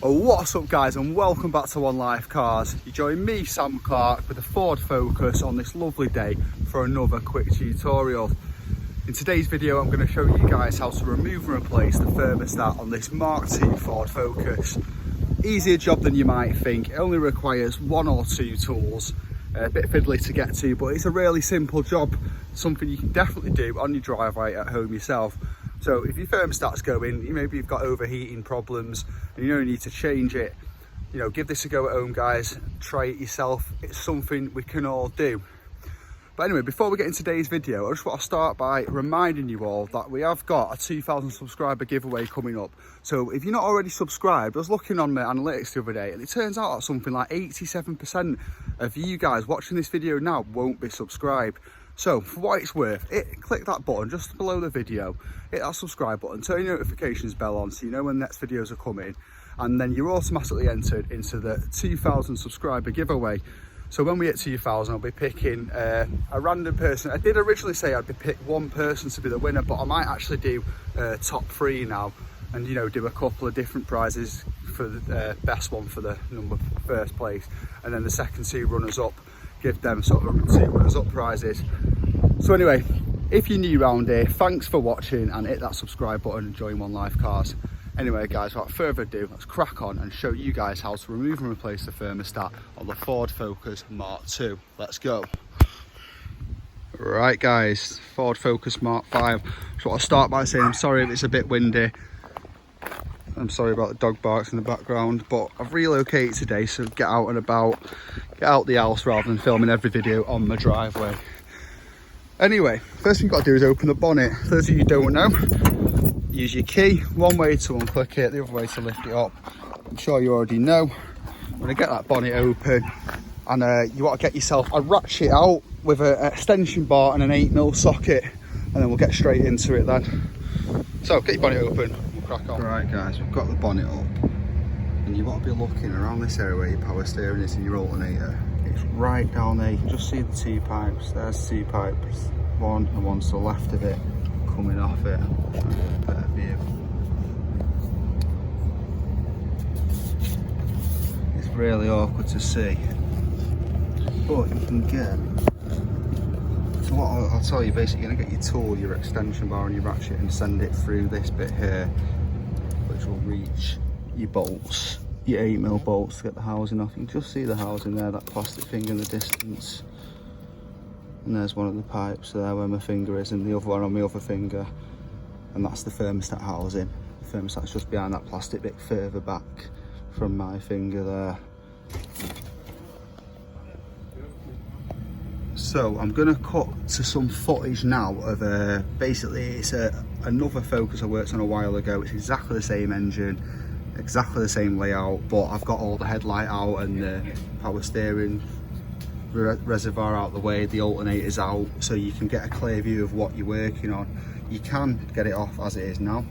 Oh, what's up guys, and welcome back to One Life Cars. You join me, Sam Clark, with a Ford Focus on this lovely day for another quick tutorial. In today's video I'm going to show you guys how to remove and replace the thermostat on this Mark II Ford Focus. Easier job than you might think. It only requires one or two tools. A bit fiddly to get to, but it's a really simple job, something you can definitely do on your driveway at home yourself. So if your thermostat's going, maybe you've got overheating problems and you need to change it, give this a go at home guys, try it yourself. It's something we can all do. But anyway, before we get into today's video, I just want to start by reminding you all that we have got a 2,000 subscriber giveaway coming up. So if you're not already subscribed, I was looking on my analytics the other day and it turns out that something like 87% of you guys watching this video now won't be subscribed. So for what it's worth, click that button just below the video, hit that subscribe button, turn your notifications bell on so you know when next videos are coming, and then you're automatically entered into the 2,000 subscriber giveaway. So when we hit 2,000, I'll be picking a random person. I did originally say I'd be pick one person to be the winner, but I might actually do top three now, and do a couple of different prizes for the best one for the first place, and then the second two runners up, give them sort of two runners up prizes. So anyway, if you're new around here, thanks for watching and hit that subscribe button and join One Life Cars. Anyway guys, without further ado, let's crack on and show you guys how to remove and replace the thermostat on the Ford Focus Mark II. Let's go. Right guys, Ford Focus Mark V. So I'll start by saying I'm sorry if it's a bit windy. I'm sorry about the dog barks in the background, but I've relocated today, so get out and about, get out the house rather than filming every video on my driveway. Anyway, first thing you've got to do is open the bonnet. For those of you who don't know, use your key. One way to unclick it, the other way to lift it up. I'm sure you already know. I'm going to get that bonnet open, and you want to get yourself a ratchet out with an extension bar and an 8mm socket, and then we'll get straight into it then. So get your bonnet open. Crack on. Right guys, we've got the bonnet up, and you want to be looking around this area where your power steering is in your alternator. It's right down there. You can just see the two pipes. There's two pipes, one and one to the left of it coming off it. Try and get a better view. It's really awkward to see, but you can get. So what I'll tell you, basically you're going to get your tool, your extension bar and your ratchet, and send it through this bit here, which will reach your bolts, your 8mm bolts to get the housing off. You can just see the housing there, that plastic thing in the distance. And there's one of the pipes there where my finger is, and the other one on my other finger. And that's the thermostat housing. The thermostat's just behind that plastic bit further back from my finger there. So I'm going to cut to some footage now of basically it's another Focus I worked on a while ago. It's exactly the same engine, exactly the same layout, but I've got all the headlight out and the power steering reservoir out the way, the alternator's out, so you can get a clear view of what you're working on. You can get it off as it is now,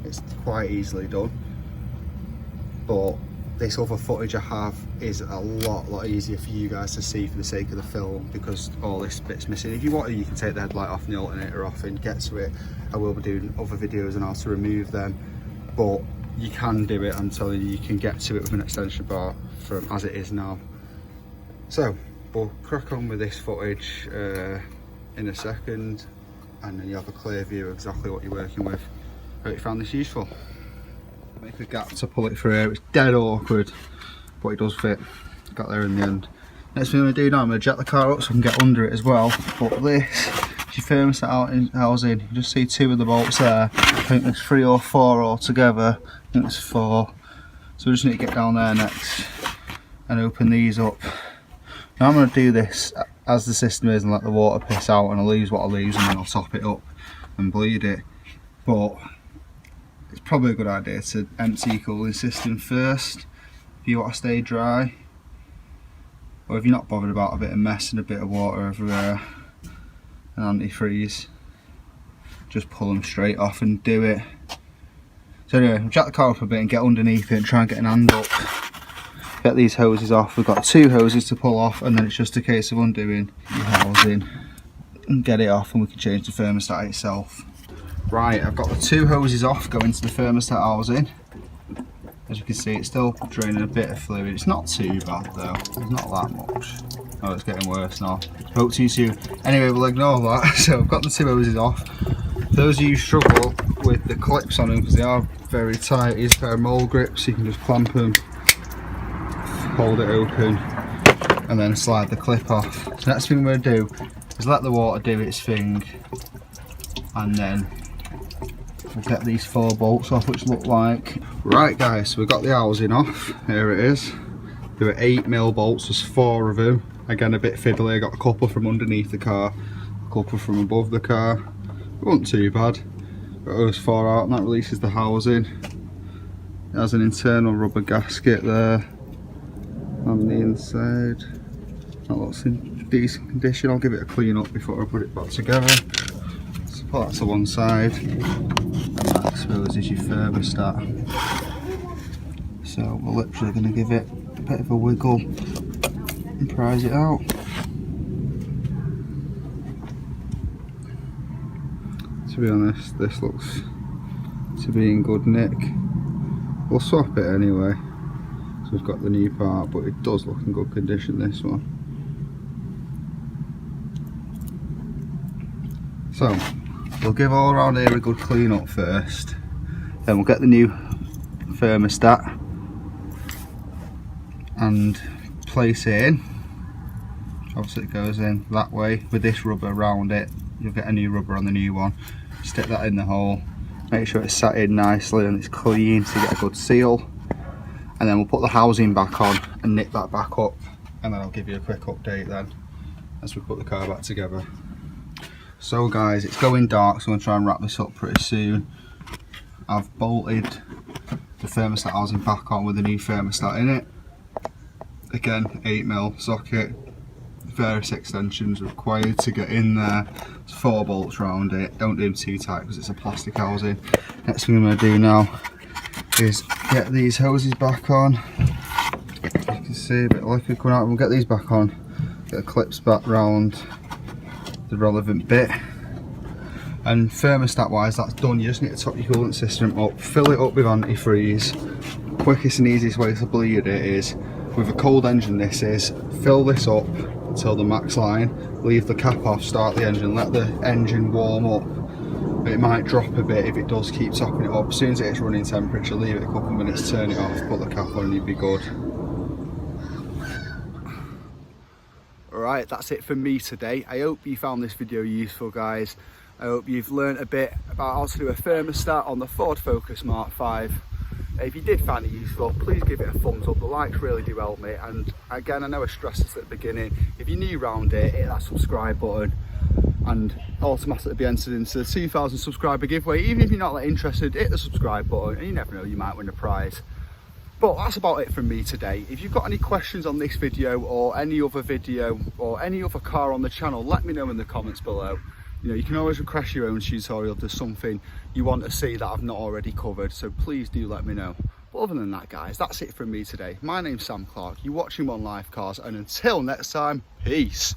it's quite easily done, but this other footage I have is a lot easier for you guys to see for the sake of the film, because all this bit's missing. If you want to, you can take the headlight off and the alternator off and get to it. I will be doing other videos on how to remove them, but you can do it. I'm telling you, you can get to it with an extension bar from as it is now. So we'll crack on with this footage in a second, and then you have a clear view of exactly what you're working with. Hope you found this useful. Make a gap to pull it through. It's dead awkward, but it does fit. Got there in the end. Next thing I'm going to do now, I'm going to jack the car up so I can get under it as well. But this is your thermostat housing. You can just see two of the bolts there. I think there's 3 or 4 altogether. I think there's 4. So we just need to get down there next and open these up. Now I'm going to do this as the system is and let the water piss out, and I'll lose what I lose, and then I'll top it up and bleed it. But it's probably a good idea to empty your cooling system first if you want to stay dry, or if you're not bothered about a bit of mess and a bit of water everywhere and antifreeze, just pull them straight off and do it. So anyway, I'll jack the car up a bit and get underneath it and try and get an hand up, get these hoses off. We've got 2 hoses to pull off, and then it's just a case of undoing your housing and get it off, and we can change the thermostat itself. Right, I've got the 2 hoses off going to the thermostat housing. As you can see, it's still draining a bit of fluid. It's not too bad though, it's not that much. Oh, it's getting worse now. Spoke too soon. Anyway, we'll ignore that. So I've got the two hoses off. Those of you who struggle with the clips on them, because they are very tight, is a pair of mole grips. You can just clamp them, hold it open, and then slide the clip off. So next thing we're going to do is let the water do its thing, and then we'll get these 4 bolts off, which look like... Right guys, so we've got the housing off. Here it is. There were 8mm bolts, there's 4 of them. Again, a bit fiddly. I got a couple from underneath the car, a couple from above the car. It wasn't too bad. Got those 4 out, and that releases the housing. It has an internal rubber gasket there on the inside. That looks in decent condition. I'll give it a clean up before I put it back together. So put that to one side. And that I suppose is your thermostat. So we're literally going to give it a bit of a wiggle and prise it out. To be honest, this looks to be in good nick. We'll swap it anyway. So we've got the new part, but it does look in good condition, this one. So we'll give all around here a good clean up first. Then we'll get the new thermostat and place it in. Obviously it goes in that way with this rubber around it. You'll get a new rubber on the new one. Stick that in the hole, make sure it's sat in nicely and it's clean to get a good seal, and then we'll put the housing back on and knit that back up, and then I'll give you a quick update then as we put the car back together. So guys, it's going dark, so I'm going to try and wrap this up pretty soon. I've bolted the thermostat housing back on with the new thermostat in it. Again, 8mm socket. Various extensions required to get in there. There's 4 bolts around it. Don't do them too tight because it's a plastic housing. Next thing I'm going to do now is get these hoses back on. You can see a bit of liquid coming out. We'll get these back on, get the clips back round the relevant bit. And thermostat wise, that's done. You just need to top your coolant system up, fill it up with antifreeze. Quickest and easiest way to bleed it is with a cold engine. This is fill this up until the max line, leave the cap off, start the engine, let the engine warm up. It might drop a bit if it does keep topping it up. As soon as it hits running temperature, leave it a couple of minutes, turn it off, put the cap on and you'd be good. Alright, that's it for me today. I hope you found this video useful, guys. I hope you've learnt a bit about how to do a thermostat on the Ford Focus Mark 5. If you did find it useful, please give it a thumbs up. The likes really do help me. And again, I know I stressed this at the beginning. If you're new around it, hit that subscribe button and automatically be entered into the 2,000 subscriber giveaway. Even if you're not that interested, hit the subscribe button and you never know, you might win a prize. But that's about it from me today. If you've got any questions on this video or any other video or any other car on the channel, let me know in the comments below. You know, you can always request your own tutorial if there's something you want to see that I've not already covered, so please do let me know. But other than that, guys, that's it from me today. My name's Sam Clark, you're watching One Life Cars, and until next time, peace.